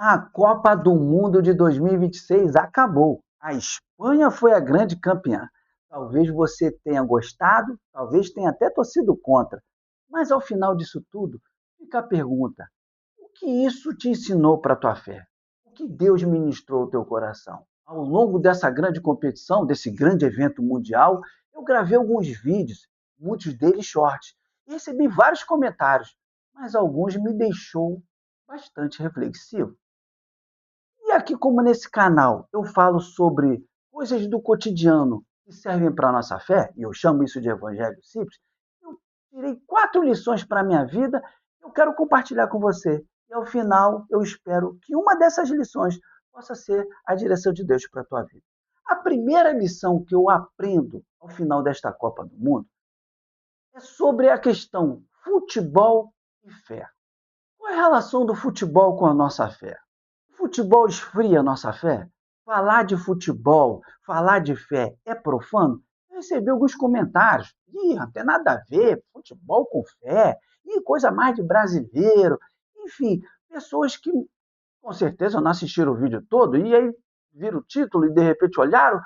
A Copa do Mundo de 2026 acabou. A Espanha foi a grande campeã. Talvez você tenha gostado, talvez tenha até torcido contra. Mas ao final disso tudo, fica a pergunta: o que isso te ensinou para a tua fé? O que Deus ministrou ao teu coração? Ao longo dessa grande competição, desse grande evento mundial, eu gravei alguns vídeos, muitos deles shorts, e recebi vários comentários, mas alguns me deixou bastante reflexivo. E aqui, como nesse canal, eu falo sobre coisas do cotidiano que servem para a nossa fé, e eu chamo isso de evangelho simples, eu tirei 4 lições para a minha vida, eu quero compartilhar com você. E ao final, eu espero que uma dessas lições possa ser a direção de Deus para a tua vida. A primeira lição que eu aprendo ao final desta Copa do Mundo é sobre a questão futebol e fé. Qual é a relação do futebol com a nossa fé? O futebol esfria a nossa fé? Falar de futebol, falar de fé é profano? Eu recebi alguns comentários. Ih, não tem nada a ver, futebol com fé, ih, coisa mais de brasileiro. Enfim, pessoas que com certeza não assistiram o vídeo todo e aí viram o título e de repente olharam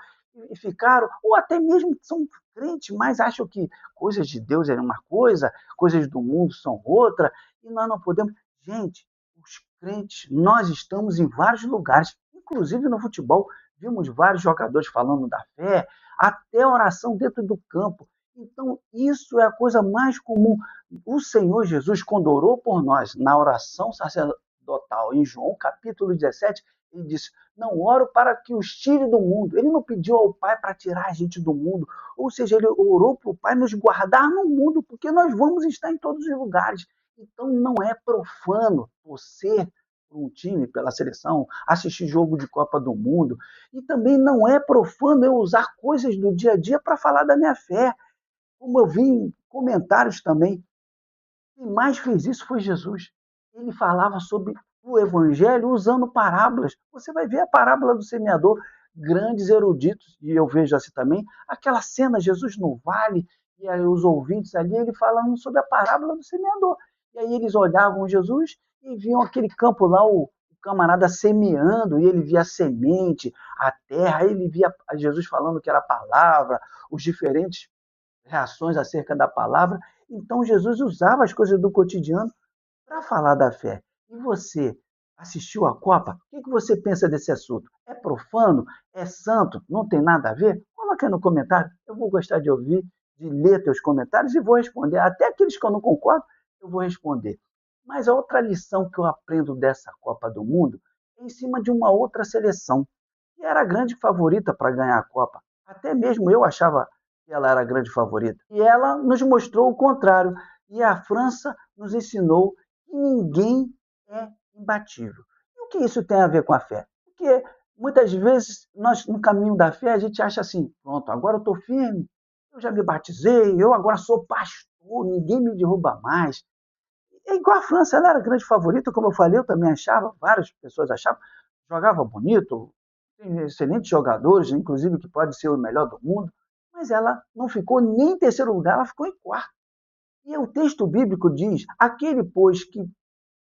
e ficaram, ou até mesmo são crentes, mas acham que coisas de Deus é uma coisa, coisas do mundo são outra, e nós não podemos. Gente, os crentes, nós estamos em vários lugares, inclusive no futebol, vimos vários jogadores falando da fé, até oração dentro do campo. Então, isso é a coisa mais comum. O Senhor Jesus, quando orou por nós na oração sacerdotal, em João capítulo 17, ele disse: Não oro para que os tire do mundo. Ele não pediu ao Pai para tirar a gente do mundo. Ou seja, ele orou para o Pai nos guardar no mundo, porque nós vamos estar em todos os lugares. Então não é profano torcer por um time, pela seleção, assistir jogo de Copa do Mundo. E também não é profano eu usar coisas do dia a dia para falar da minha fé. Como eu vi em comentários também, quem mais fez isso foi Jesus. Ele falava sobre o evangelho usando parábolas. Você vai ver a parábola do semeador, grandes eruditos, e eu vejo assim também, aquela cena, Jesus no vale, e aí os ouvintes ali, ele falando sobre a parábola do semeador. E aí eles olhavam Jesus e viam aquele campo lá, o camarada semeando, e ele via a semente, a terra, aí ele via Jesus falando que era a palavra, os diferentes reações acerca da palavra. Então Jesus usava as coisas do cotidiano para falar da fé. E você assistiu a Copa? O que você pensa desse assunto? É profano? É santo? Não tem nada a ver? Coloca aí no comentário. Eu vou gostar de ouvir, de ler teus comentários e vou responder. Até aqueles que eu não concordo, eu vou responder. Mas a outra lição que eu aprendo dessa Copa do Mundo é em cima de uma outra seleção, que era a grande favorita para ganhar a Copa. Até mesmo eu achava que ela era a grande favorita. E ela nos mostrou o contrário. E a França nos ensinou que ninguém é imbatível. E o que isso tem a ver com a fé? Porque muitas vezes nós, no caminho da fé, a gente acha assim: pronto, agora eu estou firme, eu já me batizei, eu agora sou pastor, ninguém me derruba mais. É igual a França, ela era a grande favorita, como eu falei, eu também achava, várias pessoas achavam, jogava bonito, tem excelentes jogadores, inclusive que pode ser o melhor do mundo, mas ela não ficou nem em terceiro lugar, ela ficou em quarto. E o texto bíblico diz: aquele, pois, que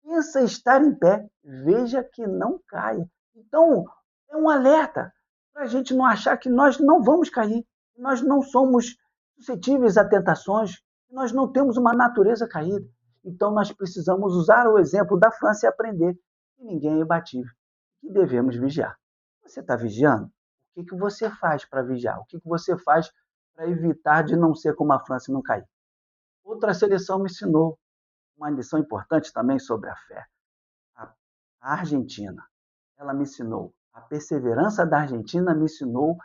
pensa estar em pé, veja que não caia. Então, é um alerta para a gente não achar que nós não vamos cair, que nós não somos suscetíveis a tentações, que nós não temos uma natureza caída. Então, nós precisamos usar o exemplo da França e aprender que ninguém é imbatível, que devemos vigiar. Você está vigiando? O que você faz para vigiar? O que você faz para evitar de não ser como a França e não cair? Outra seleção me ensinou uma lição importante também sobre a fé. A Argentina, ela me ensinou. A perseverança da Argentina me ensinou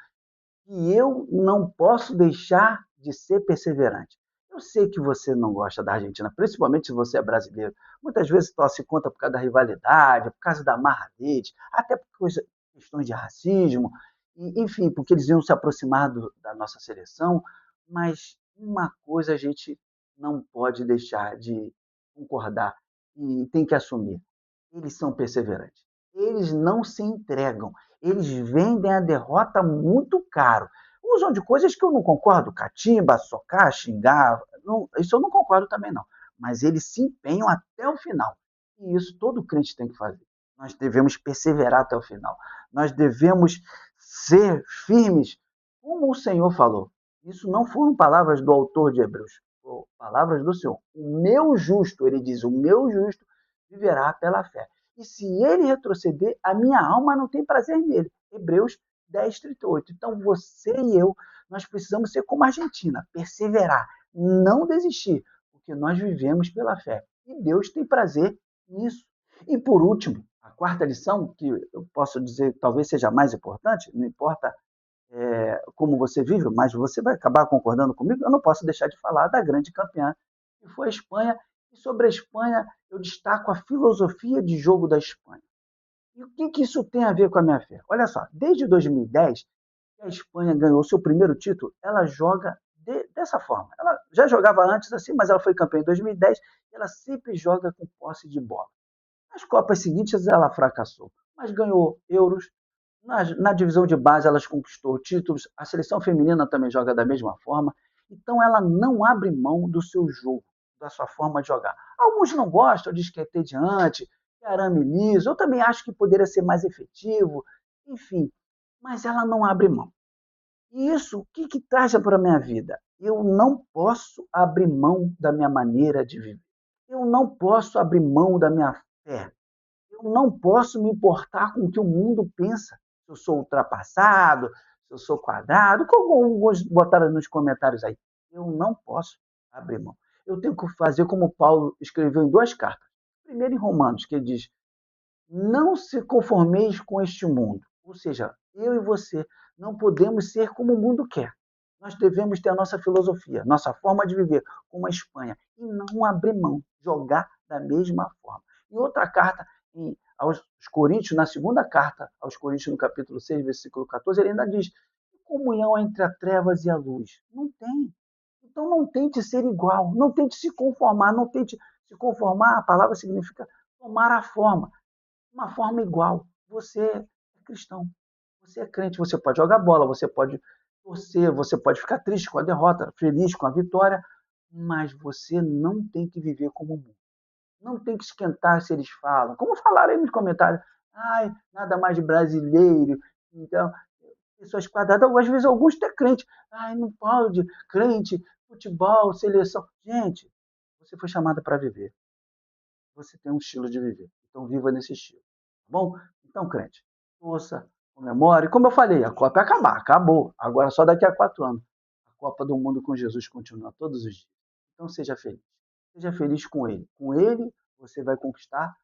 que eu não posso deixar de ser perseverante. Eu sei que você não gosta da Argentina, principalmente se você é brasileiro. Muitas vezes torce contra por causa da rivalidade, por causa da marra deles, até por questões de racismo, enfim, porque eles iam se aproximar da nossa seleção. Mas uma coisa a gente não pode deixar de concordar e tem que assumir: eles são perseverantes. Eles não se entregam. Eles vendem a derrota muito caro. Usam de coisas que eu não concordo, catimba, socar, xingar, não, isso eu não concordo também não. Mas eles se empenham até o final. E isso todo crente tem que fazer. Nós devemos perseverar até o final. Nós devemos ser firmes, como o Senhor falou. Isso não foram palavras do autor de Hebreus, foram palavras do Senhor. O meu justo, ele diz, o meu justo viverá pela fé. E se ele retroceder, a minha alma não tem prazer nele. Hebreus 10, 38. Então você e eu, nós precisamos ser como a Argentina, perseverar, não desistir, porque nós vivemos pela fé. E Deus tem prazer nisso. E por último, a quarta lição, que eu posso dizer talvez seja a mais importante, não importa como você vive, mas você vai acabar concordando comigo, eu não posso deixar de falar da grande campeã, que foi a Espanha. E sobre a Espanha, eu destaco a filosofia de jogo da Espanha. E o que isso tem a ver com a minha fé? Olha só, desde 2010, que a Espanha ganhou seu primeiro título, ela joga dessa forma. Ela já jogava antes assim, mas ela foi campeã em 2010 e ela sempre joga com posse de bola. Nas Copas seguintes ela fracassou, mas ganhou euros. Na divisão de base ela conquistou títulos. A seleção feminina também joga da mesma forma. Então ela não abre mão do seu jogo, da sua forma de jogar. Alguns não gostam, dizem que é entediante, que é arame liso. Eu também acho que poderia ser mais efetivo. Enfim, mas ela não abre mão. E isso, o que traz para a minha vida? Eu não posso abrir mão da minha maneira de viver. Eu não posso abrir mão da minha fé. Eu não posso me importar com o que o mundo pensa. Se eu sou ultrapassado, se eu sou quadrado, como alguns botaram nos comentários aí. Eu não posso abrir mão. Eu tenho que fazer como Paulo escreveu em duas cartas. Primeiro em Romanos, que ele diz: não se conformeis com este mundo. Ou seja, eu e você não podemos ser como o mundo quer. Nós devemos ter a nossa filosofia, nossa forma de viver, como a Espanha, e não abrir mão, jogar da mesma forma. Em outra carta, aos Coríntios, na segunda carta aos Coríntios, no capítulo 6, versículo 14, ele ainda diz: comunhão entre as trevas e a luz. Não tem. Então não tente ser igual, não tente se conformar, não tente se conformar, a palavra significa tomar a forma, uma forma igual. Você é cristão, você é crente, você pode jogar bola, você pode torcer, você pode ficar triste com a derrota, feliz com a vitória, mas você não tem que viver como o mundo. Não tem que esquentar se eles falam. Como falaram aí nos comentários, ai, nada mais de brasileiro, então, pessoas quadradas, às vezes alguns até crente, ai, não pode, crente, futebol, seleção. Gente, você foi chamada para viver. Você tem um estilo de viver. Então viva nesse estilo. Tá bom? Então, crente, ouça, comemore. Como eu falei, a Copa é acabar, acabou. Agora só daqui a 4 anos. A Copa do Mundo com Jesus continua todos os dias. Então seja feliz. Seja feliz com ele. Com ele, você vai conquistar a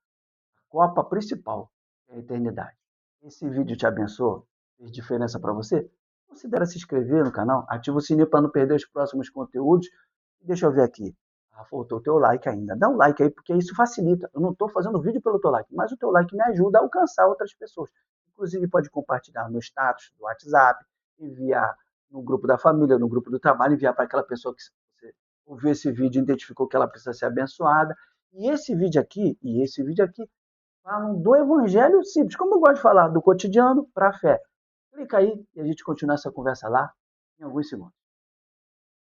Copa principal, que é a eternidade. Esse vídeo te abençoou? Fez diferença para você? Considere se inscrever no canal, ativa o sininho para não perder os próximos conteúdos. E deixa eu ver aqui. Ah, faltou o teu like ainda. Dá um like aí, porque isso facilita. Eu não estou fazendo vídeo pelo teu like, mas o teu like me ajuda a alcançar outras pessoas. Inclusive, pode compartilhar no status do WhatsApp, enviar no grupo da família, no grupo do trabalho, enviar para aquela pessoa que você ouviu esse vídeo e identificou que ela precisa ser abençoada. E esse vídeo aqui falam do evangelho simples, como eu gosto de falar, do cotidiano para a fé. Clica aí e a gente continua essa conversa lá em alguns segundos.